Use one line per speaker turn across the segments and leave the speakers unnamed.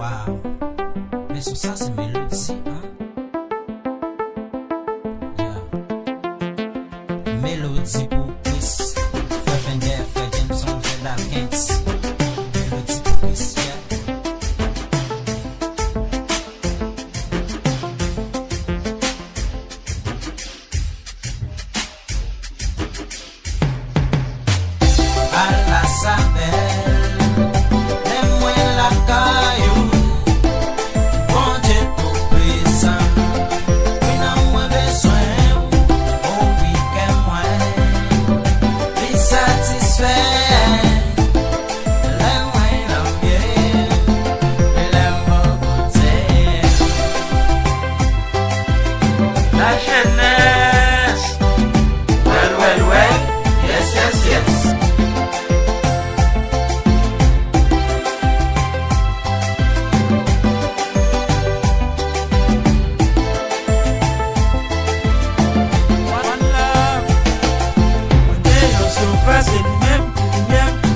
Wow. Mais sur ça, c'est mélodie, hein? Yeah. Mélodie pour Chris. Frère Fender, Frère Jameson, Frère Dalkins. Mélodie pour Chris, yeah. À la savelle.
La jeunesse, well, yes. One love, on est en surface et lui-même,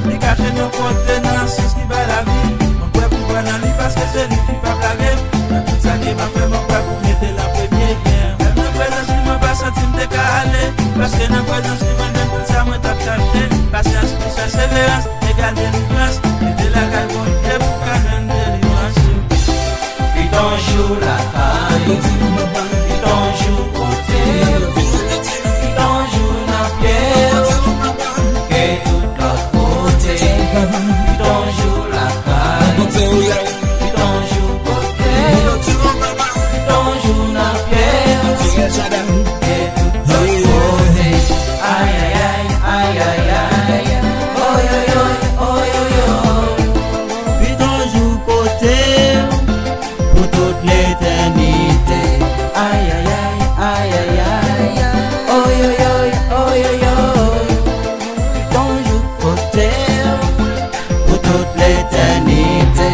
les cachets nos contenants, c'est ce qui va la vie. On peut pouvoir dans lui parce que c'est lui qui va blaguer. Dans tout ça qui m'a fait mon père pour mettre la première bien. Même la présence qui m'a pas senti me décaler. Parce que dans la présence qui m'a donné tout ça, moi t'as cherché. Patience pour persévérance, égale délivrance. Et de la caille pour Dieu pour qu'à donner délivrance.
Puis ton jour la caille, puis ton jour côté, puis ton jour la pierre, et tout l'autre côté. Puis ton jour la caille, puis ton jour côté, puis ton jour la pierre, et tout l'autre côté. Aïe, oh yo yo.
Puis ton jour côté, pour toute l'éternité.
Aïe, oh yo.
Ton jour côté, pour toute l'éternité.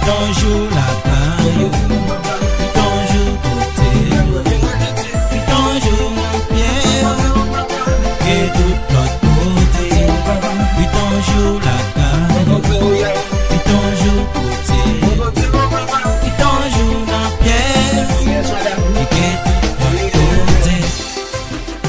Ton jour la caille, puis ton jour côté, puis ton jour la pierre, et tout l'autre côté. Puis ton jour la caille, puis ton jour côté, puis ton jour la pierre, et tout l'autre côté.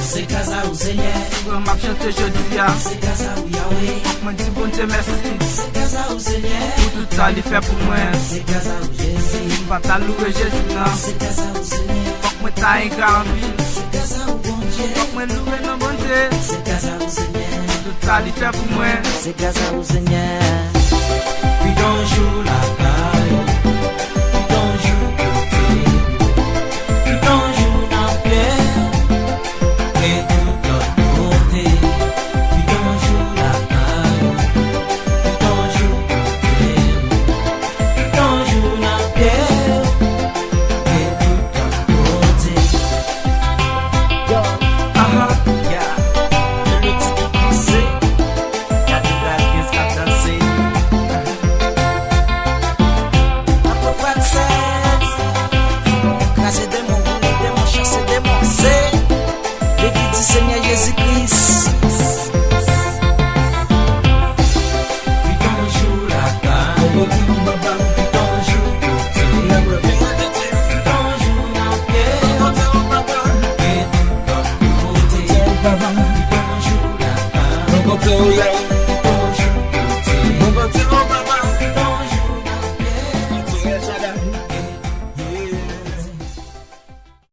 C'est casa ou Seigneur,
m'a chanté jeudi,
c'est casa ou Yahweh,
m'a dit bon Dieu merci.
c'est casa ou Seigneur,
Pour tout ça, il fait pour moi.
c'est casa ou Jésus,
Pas ta louer Jésus, non.
c'est casa ou Seigneur,
Faut que moi t'aille gambie.
c'est casa ou bon Dieu,
Faut que moi louer non bon Dieu.
c'est casa ou Seigneur,
Tout ça, il fait pour moi.
c'est casa ou Seigneur.